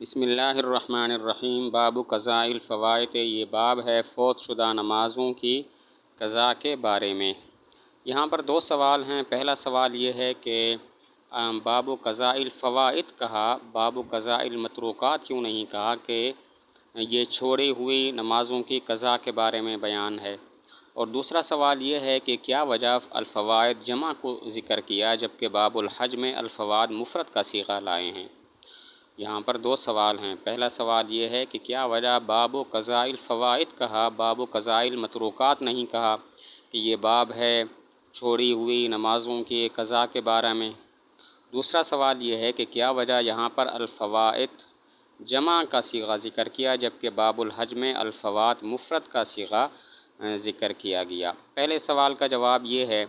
بسم اللہ الرحمن الرحیم۔ باب قضاء الفوائت، یہ باب ہے فوت شدہ نمازوں کی قضاء کے بارے میں۔ یہاں پر دو سوال ہیں۔ پہلا سوال یہ ہے کہ باب قضاء الفوائت کہا، باب قضاء المتروکات کیوں نہیں کہا کہ یہ چھوڑی ہوئی نمازوں کی قضاء کے بارے میں بیان ہے۔ اور دوسرا سوال یہ ہے کہ کیا وجہ الفوائد جمع کو ذکر کیا جبکہ باب الحج میں الفوائد مفرد کا صیغہ لائے ہیں۔ یہاں پر دو سوال ہیں۔ پہلا سوال یہ ہے کہ کیا وجہ باب قضاء الفوائد کہا، باب قضاء المتروکات نہیں کہا، کہ یہ باب ہے چھوڑی ہوئی نمازوں کی قضاء کے بارے میں۔ دوسرا سوال یہ ہے کہ کیا وجہ یہاں پر الفوائد جمع کا صیغہ ذکر کیا جبکہ باب الحج میں الفوائد مفرد کا صیغہ ذکر کیا گیا۔ پہلے سوال کا جواب یہ ہے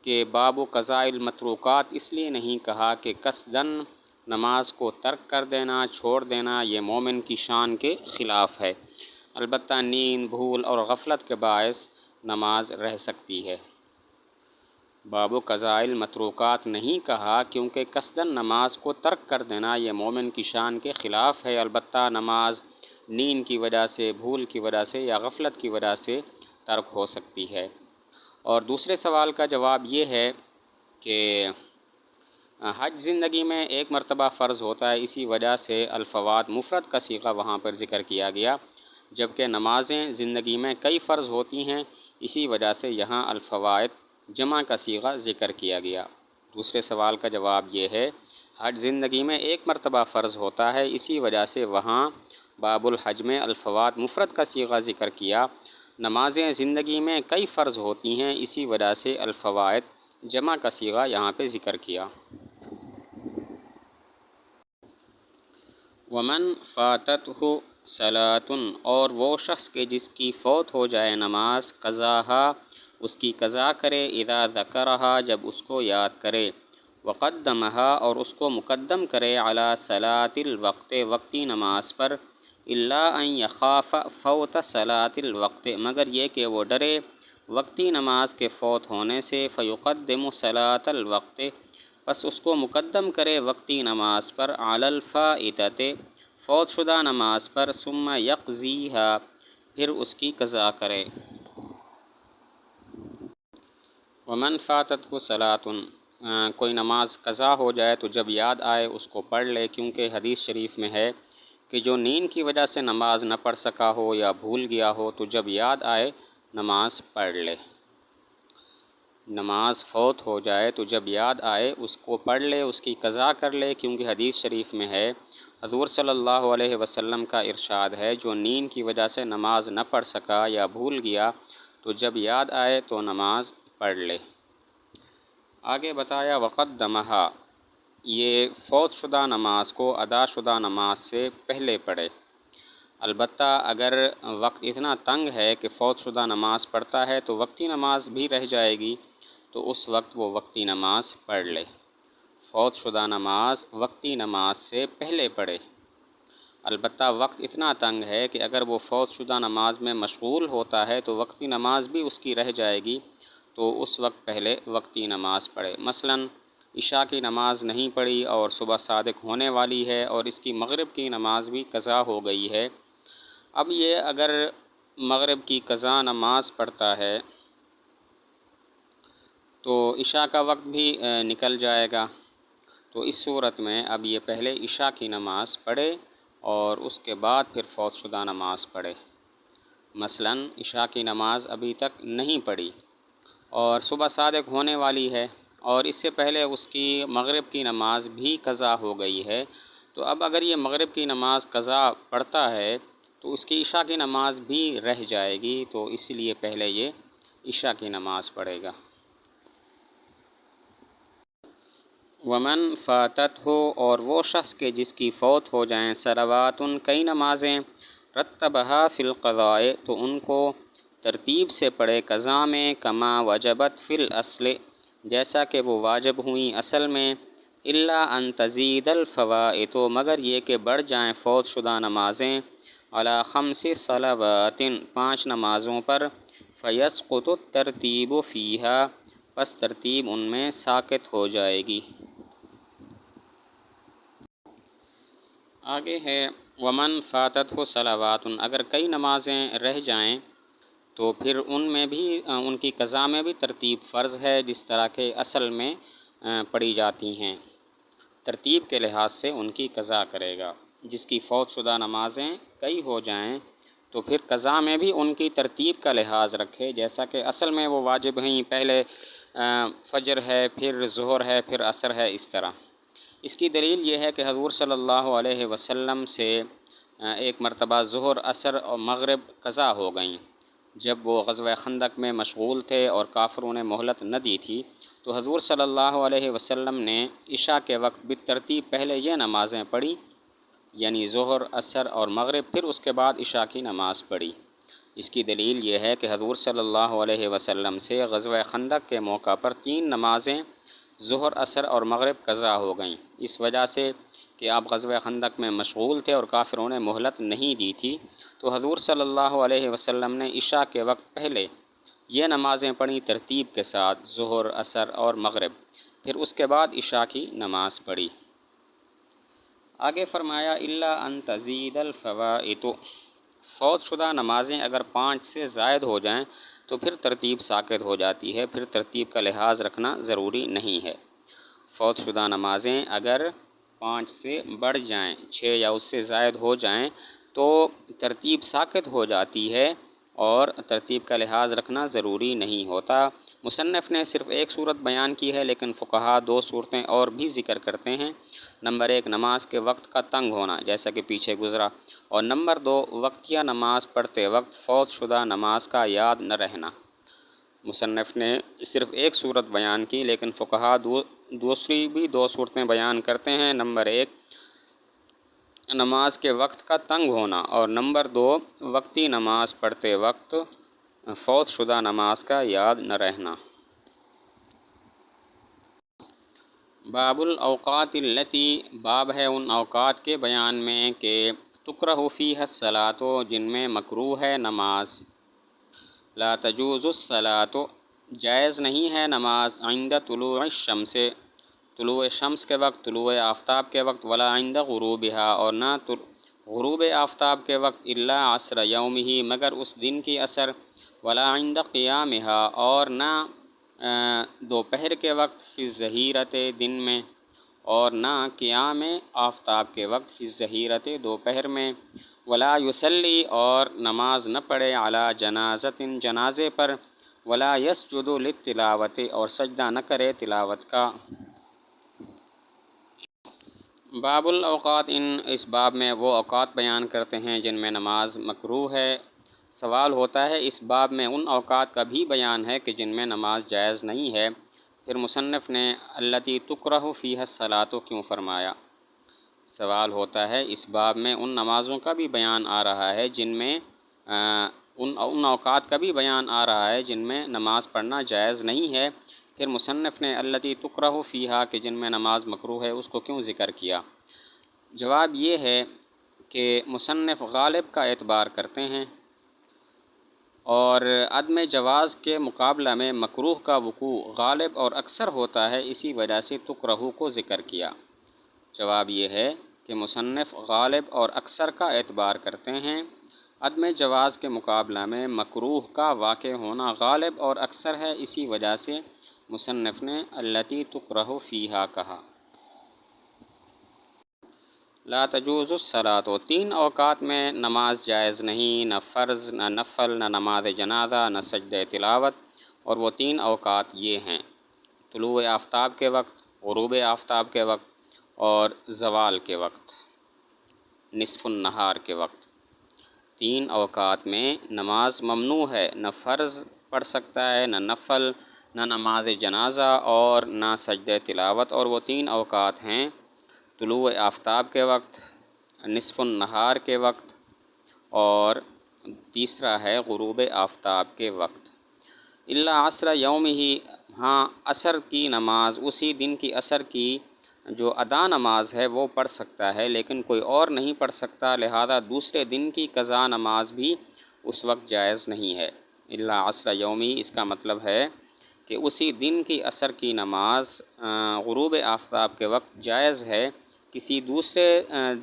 کہ باب قضاء المتروکات اس لیے نہیں کہا کہ قصداً نماز کو ترک کر دینا، چھوڑ دینا یہ مومن کی شان کے خلاف ہے، البتہ نیند، بھول اور غفلت کے باعث نماز رہ سکتی ہے۔ باب قضاء المتروکات نہیں کہا کیونکہ قصداً نماز کو ترک کر دینا یہ مومن کی شان کے خلاف ہے، البتہ نماز نیند کی وجہ سے، بھول کی وجہ سے یا غفلت کی وجہ سے ترک ہو سکتی ہے۔ اور دوسرے سوال کا جواب یہ ہے کہ حج زندگی میں ایک مرتبہ فرض ہوتا ہے، اسی وجہ سے الفوائد مفرد کا صیغہ وہاں پر ذکر کیا گیا، جبکہ نمازیں زندگی میں کئی فرض ہوتی ہیں، اسی وجہ سے یہاں الفوائد جمع کا صیغہ ذکر کیا گیا۔ دوسرے سوال کا جواب یہ ہے حج زندگی میں ایک مرتبہ فرض ہوتا ہے، اسی وجہ سے وہاں باب الحج میں الفوائد مفرد کا صیغہ ذکر کیا۔ نمازیں زندگی میں کئی فرض ہوتی ہیں، اسی وجہ سے الفوائد جمع کا صیغہ یہاں پہ ذکر کیا۔ ومن فاتتہ صلاۃ، اور وہ شخص کے جس کی فوت ہو جائے نماز، قضاہا اس کی قضا کرے، اذا ذکرہا جب اس کو یاد کرے، وقدمہا اور اس کو مقدم کرے، علی صلاۃ الوقت وقتی نماز پر، الا ان یخاف فوت صلاۃ الوقت مگر یہ کہ وہ ڈرے وقتی نماز کے فوت ہونے سے، فیقدم صلاۃ الوقت پس اس کو مقدم کرے وقتی نماز پر، علی الفائتۃ فوت شدہ نماز پر، ثم یقضیہا پھر اس کی قضا کرے۔ ومن فاتتہ صلاۃ، کوئی نماز قضا ہو جائے تو جب یاد آئے اس کو پڑھ لے، کیونکہ حدیث شریف میں ہے کہ جو نیند کی وجہ سے نماز نہ پڑھ سکا ہو یا بھول گیا ہو تو جب یاد آئے نماز پڑھ لے۔ نماز فوت ہو جائے تو جب یاد آئے اس کو پڑھ لے، اس کی قضا کر لے، کیونکہ حدیث شریف میں ہے، حضور صلی اللہ علیہ وسلم کا ارشاد ہے، جو نیند کی وجہ سے نماز نہ پڑھ سکا یا بھول گیا تو جب یاد آئے تو نماز پڑھ لے۔ آگے بتایا وقدمہا، یہ فوت شدہ نماز کو ادا شدہ نماز سے پہلے پڑھے، البتہ اگر وقت اتنا تنگ ہے کہ فوت شدہ نماز پڑھتا ہے تو وقتی نماز بھی رہ جائے گی، تو اس وقت وہ وقتی نماز پڑھ لے۔ فوت شدہ نماز وقتی نماز سے پہلے پڑھے، البتہ وقت اتنا تنگ ہے کہ اگر وہ فوت شدہ نماز میں مشغول ہوتا ہے تو وقتی نماز بھی اس کی رہ جائے گی، تو اس وقت پہلے وقتی نماز پڑھے۔ مثلاً عشاء کی نماز نہیں پڑھی اور صبح صادق ہونے والی ہے اور اس کی مغرب کی نماز بھی قضا ہو گئی ہے۔ اب یہ اگر مغرب کی قضا نماز پڑھتا ہے تو عشاء کا وقت بھی نکل جائے گا، تو اس صورت میں اب یہ پہلے عشاء کی نماز پڑھے اور اس کے بعد پھر فوت شدہ نماز پڑھے۔ مثلاً عشاء کی نماز ابھی تک نہیں پڑھی اور صبح صادق ہونے والی ہے اور اس سے پہلے اس کی مغرب کی نماز بھی قضا ہو گئی ہے، تو اب اگر یہ مغرب کی نماز قضا پڑھتا ہے تو اس کی عشاء کی نماز بھی رہ جائے گی، تو اس لیے پہلے یہ عشاء کی نماز پڑھے گا۔ ومن فاتتہ، اور وہ شخص کے جس کی فوت ہو جائیں صلوات کئی نمازیں، رتبہا فی القضاء تو ان کو ترتیب سے پڑھے قضا میں، کما وجبت فی الاصل جیسا کہ وہ واجب ہوئیں اصل میں، الا ان تزید الفوائت مگر یہ کہ بڑھ جائیں فوت شدہ نمازیں، علی خمس صلوات 5 نمازوں پر، فیسقط الترتیب فیہا پس ترتیب ان میں ساقط ہو جائے گی۔ آگے ہے ومن فاتت ہو صلوات، اگر کئی نمازیں رہ جائیں تو پھر ان میں بھی ان کی قضا میں بھی ترتیب فرض ہے جس طرح کہ اصل میں پڑھی جاتی ہیں، ترتیب کے لحاظ سے ان کی قضا کرے گا۔ جس کی فوت شدہ نمازیں کئی ہو جائیں تو پھر قضا میں بھی ان کی ترتیب کا لحاظ رکھے، جیسا کہ اصل میں وہ واجب ہیں، پہلے فجر ہے، پھر ظہر ہے، پھر عصر ہے، اس طرح۔ اس کی دلیل یہ ہے کہ حضور صلی اللہ علیہ وسلم سے ایک مرتبہ ظہر، عصر اور مغرب قضا ہو گئیں جب وہ غزوہ خندق میں مشغول تھے اور کافروں نے مہلت نہ دی تھی، تو حضور صلی اللہ علیہ وسلم نے عشاء کے وقت بالترتیب پہلے یہ نمازیں پڑھی، یعنی ظہر، عصر اور مغرب، پھر اس کے بعد عشاء کی نماز پڑھی۔ اس کی دلیل یہ ہے کہ حضور صلی اللہ علیہ وسلم سے غزوہ خندق کے موقع پر 3 نمازیں ظہر، عصر اور مغرب قضا ہو گئیں، اس وجہ سے کہ آپ غزوہ خندق میں مشغول تھے اور کافروں نے مہلت نہیں دی تھی، تو حضور صلی اللہ علیہ وسلم نے عشاء کے وقت پہلے یہ نمازیں پڑھیں ترتیب کے ساتھ، ظہر، عصر اور مغرب، پھر اس کے بعد عشاء کی نماز پڑھی۔ آگے فرمایا الا ان تزید الفوائت، فوت شدہ نمازیں اگر 5 سے زائد ہو جائیں تو پھر ترتیب ساقط ہو جاتی ہے، پھر ترتیب کا لحاظ رکھنا ضروری نہیں ہے۔ فوت شدہ نمازیں اگر 5 سے بڑھ جائیں، 6 یا اس سے زائد ہو جائیں تو ترتیب ساقط ہو جاتی ہے اور ترتیب کا لحاظ رکھنا ضروری نہیں ہوتا۔ مصنف نے صرف ایک صورت بیان کی ہے لیکن فقہا 2 صورتیں اور بھی ذکر کرتے ہیں۔ نمبر 1 نماز کے وقت کا تنگ ہونا، جیسا کہ پیچھے گزرا، اور نمبر 2 وقتیہ نماز پڑھتے وقت فوت شدہ نماز کا یاد نہ رہنا۔ مصنف نے صرف ایک صورت بیان کی لیکن فقہا دوسری بھی 2 صورتیں بیان کرتے ہیں۔ نمبر 1 نماز کے وقت کا تنگ ہونا، اور نمبر 2 وقتی نماز پڑھتے وقت فوت شدہ نماز کا یاد نہ رہنا۔ باب الاوقات التی، باب ہے ان اوقات کے بیان میں کہ تکرہ فیہا الصلاۃ، جن میں مکروہ ہے نماز۔ لا تجوز الصلاۃ، جائز نہیں ہے نماز، عند طلوع الشمس، طلوع شمس کے وقت، طلوع آفتاب کے وقت، ولا عند غروبها، اور نہ غروب آفتاب کے وقت، الا عصر یومہ، مگر اس دن کی عصر، ولا عند قیامها، اور نہ دوپہر کے وقت، فی الظہیرۃ، دن میں، اور نہ قیام آفتاب کے وقت، فی الظہیرۃ، دوپہر میں، ولا یصلی، اور نماز نہ پڑھے، علی جنازۃ، جنازے پر، ولا یسجد للتلاوت، اور سجدہ نہ کرے تلاوت کا۔ باب الاوقات، اس باب میں وہ اوقات بیان کرتے ہیں جن میں نماز مکروہ ہے۔ سوال ہوتا ہے اس باب میں ان اوقات کا بھی بیان ہے کہ جن میں نماز جائز نہیں ہے، پھر مصنف نے التی تکرہ فیہا الصلاۃ کیوں فرمایا؟ سوال ہوتا ہے اس باب میں ان نمازوں کا بھی بیان آ رہا ہے جن میں ان اوقات کا بھی بیان آ رہا ہے جن میں نماز پڑھنا جائز نہیں ہے، پھر مصنف نے التی تکرہ فیہا، کہ جن میں نماز مکروہ ہے، اس کو کیوں ذکر کیا؟ جواب یہ ہے کہ مصنف غالب کا اعتبار کرتے ہیں اور عدم جواز کے مقابلہ میں مکروہ کا وقوع غالب اور اکثر ہوتا ہے، اسی وجہ سے تکرہ کو ذکر کیا۔ جواب یہ ہے کہ مصنف غالب اور اکثر کا اعتبار کرتے ہیں، عدم جواز کے مقابلہ میں مکروہ کا واقع ہونا غالب اور اکثر ہے، اسی وجہ سے مصنف نے التی تکرہ فیہا کہا۔ لا تجوز الصلاۃ، 3 اوقات میں نماز جائز نہیں، نہ فرض، نہ نفل، نہ نماز جنازہ، نہ سجدہ تلاوت، اور وہ 3 اوقات یہ ہیں: طلوع آفتاب کے وقت، غروب آفتاب کے وقت، اور زوال کے وقت، نصف النہار کے وقت۔ 3 اوقات میں نماز ممنوع ہے، نہ فرض پڑھ سکتا ہے، نہ نفل، نہ نماز جنازہ، اور نہ سجدہ تلاوت، اور وہ 3 اوقات ہیں: طلوع آفتاب کے وقت، نصف النہار کے وقت، اور تیسرا ہے غروب آفتاب کے وقت۔ الا عصر یومہ، ہاں عصر کی نماز، اسی دن کی عصر کی جو ادا نماز ہے وہ پڑھ سکتا ہے، لیکن کوئی اور نہیں پڑھ سکتا، لہذا دوسرے دن کی قضا نماز بھی اس وقت جائز نہیں ہے۔ الا عصر یومہ، اس کا مطلب ہے کہ اسی دن کی عصر کی نماز غروب آفتاب کے وقت جائز ہے، کسی دوسرے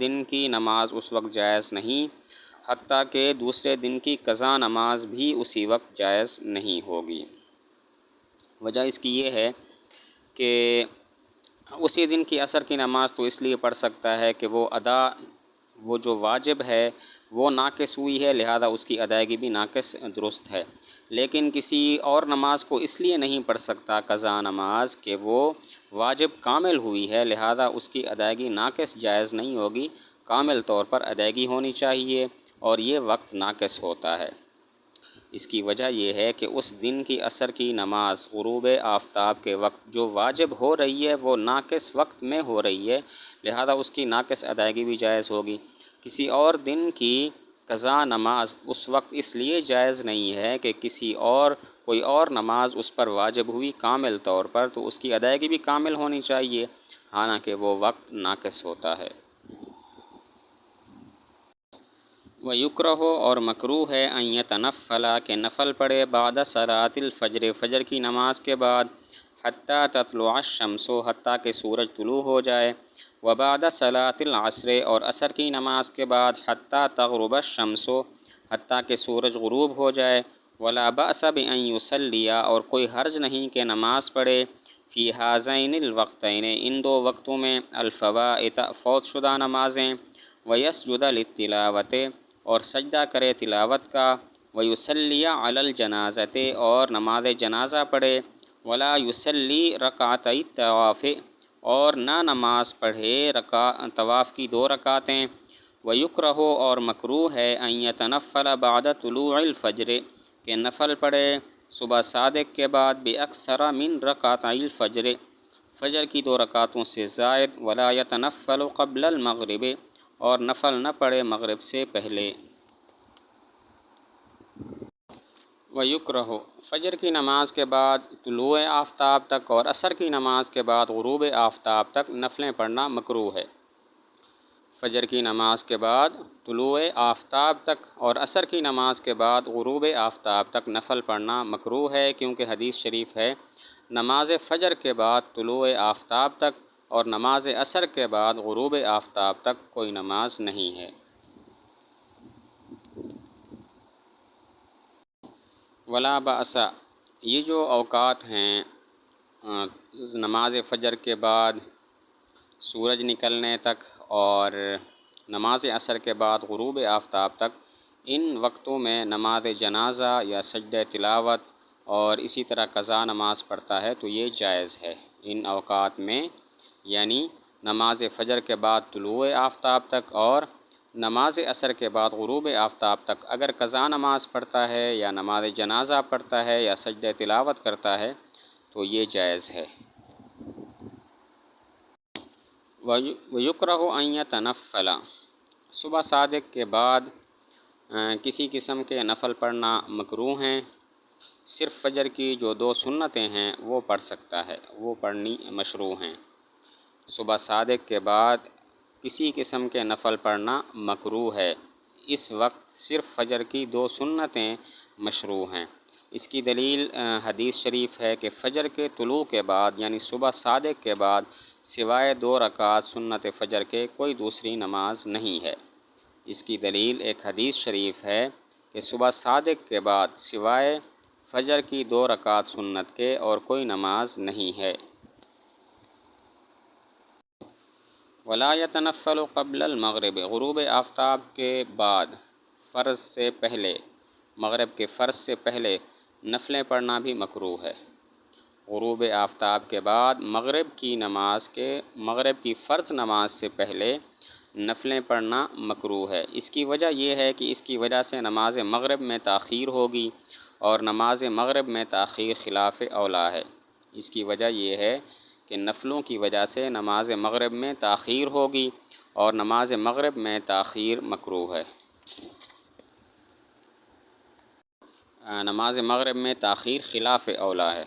دن کی نماز اس وقت جائز نہیں، حتیٰ کہ دوسرے دن کی قضا نماز بھی اسی وقت جائز نہیں ہوگی۔ وجہ اس کی یہ ہے کہ اسی دن کی عصر کی نماز تو اس لیے پڑھ سکتا ہے کہ وہ جو واجب ہے وہ ناقص ہوئی ہے، لہذا اس کی ادائیگی بھی ناقص درست ہے۔ لیکن کسی اور نماز کو اس لیے نہیں پڑھ سکتا قضا نماز کہ وہ واجب کامل ہوئی ہے، لہذا اس کی ادائیگی ناقص جائز نہیں ہوگی، کامل طور پر ادائیگی ہونی چاہیے، اور یہ وقت ناقص ہوتا ہے۔ اس کی وجہ یہ ہے کہ اس دن کی عصر کی نماز غروب آفتاب کے وقت جو واجب ہو رہی ہے وہ ناقص وقت میں ہو رہی ہے، لہذا اس کی ناقص ادائیگی بھی جائز ہوگی۔ کسی اور دن کی قضا نماز اس وقت اس لیے جائز نہیں ہے کہ کوئی اور نماز اس پر واجب ہوئی کامل طور پر، تو اس کی ادائیگی بھی کامل ہونی چاہیے، حالانکہ وہ وقت ناقص ہوتا ہے۔ وَيُكْرَهُ اور مکروہ ہے ان یتنفل کہ نفل پڑھے بعد صلاۃ الفجر فجر کی نماز کے بعد، حتیٰ تطلع الشمس حتیٰ کہ سورج طلوع ہو جائے، وبعد صلاۃ العصر اور عصر کی نماز کے بعد، حتیٰ تغرب الشمس حتیٰ کہ سورج غروب ہو جائے، ولا بأس بأن یصلی اور کوئی حرج نہیں کہ نماز پڑھے فی ہذین الوقتین ان دو وقتوں میں، الفوائت فوت شدہ نمازیں، ویسجد للتلاوت اور سجدہ کرے تلاوت کا، ویصلی علی الجنازۃ اور نماز جنازہ پڑھے، ولا یصلی رکعتئی الطواف اور نہ نماز پڑھے طواف کی 2 رکعتیں، ویکرہ اور مکروہ ہے ان یتنفل بعد طلوع الفجر کہ نفل پڑھے صبح صادق کے بعد باکثر من رکعتئی الفجر فجر کی 2 رکعتوں سے زائد، ولا یتنفل قبل المغرب اور نفل نہ پڑھے مغرب سے پہلے۔ وَيُكْرَهُ فجر کی نماز کے بعد طلوع آفتاب تک اور عصر کی نماز کے بعد غروب آفتاب تک نفلیں پڑھنا مکروہ ہے۔ فجر کی نماز کے بعد طلوع آفتاب تک اور عصر کی نماز کے بعد غروب آفتاب تک نفل پڑھنا مکروہ ہے، کیونکہ حدیث شریف ہے نماز فجر کے بعد طلوع آفتاب تک اور نماز عصر کے بعد غروب آفتاب تک کوئی نماز نہیں ہے۔ ولا بأس یہ جو اوقات ہیں نماز فجر کے بعد سورج نکلنے تک اور نماز عصر کے بعد غروب آفتاب تک، ان وقتوں میں نماز جنازہ یا سجدہ تلاوت اور اسی طرح قضا نماز پڑھتا ہے تو یہ جائز ہے ان اوقات میں، یعنی نماز فجر کے بعد طلوع آفتاب تک اور نماز عصر کے بعد غروب آفتاب تک اگر قضا نماز پڑھتا ہے یا نماز جنازہ پڑھتا ہے یا سجدہ تلاوت کرتا ہے تو یہ جائز ہے۔ وَيُكْرَهُ أَن يَتَنَفَّلَ صبح صادق کے بعد کسی قسم کے نفل پڑھنا مکروہ ہیں، صرف فجر کی جو 2 سنتیں ہیں وہ پڑھ سکتا ہے، وہ پڑھنی مشروع ہیں۔ صبح صادق کے بعد کسی قسم کے نفل پڑھنا مکروہ ہے، اس وقت صرف فجر کی 2 سنتیں مشروع ہیں۔ اس کی دلیل حدیث شریف ہے کہ فجر کے طلوع کے بعد یعنی صبح صادق کے بعد سوائے 2 رکعت سنت فجر کے کوئی دوسری نماز نہیں ہے۔ اس کی دلیل ایک حدیث شریف ہے کہ صبح صادق کے بعد سوائے فجر کی 2 رکعت سنت کے اور کوئی نماز نہیں ہے۔ ولا یتنفل قبل المغرب غروب آفتاب کے بعد فرض سے پہلے، مغرب کے فرض سے پہلے نفلیں پڑھنا بھی مکروہ ہے۔ غروب آفتاب کے بعد مغرب کی فرض نماز سے پہلے نفلیں پڑھنا مکروہ ہے۔ اس کی وجہ یہ ہے کہ اس کی وجہ سے نماز مغرب میں تاخیر ہوگی اور نماز مغرب میں تاخیر خلاف اولیٰ ہے۔ اس کی وجہ یہ ہے کہ نفلوں کی وجہ سے نماز مغرب میں تاخیر ہوگی اور نماز مغرب میں تاخیر مکروہ ہے۔ نماز مغرب میں تاخیر خلاف اولیٰ ہے۔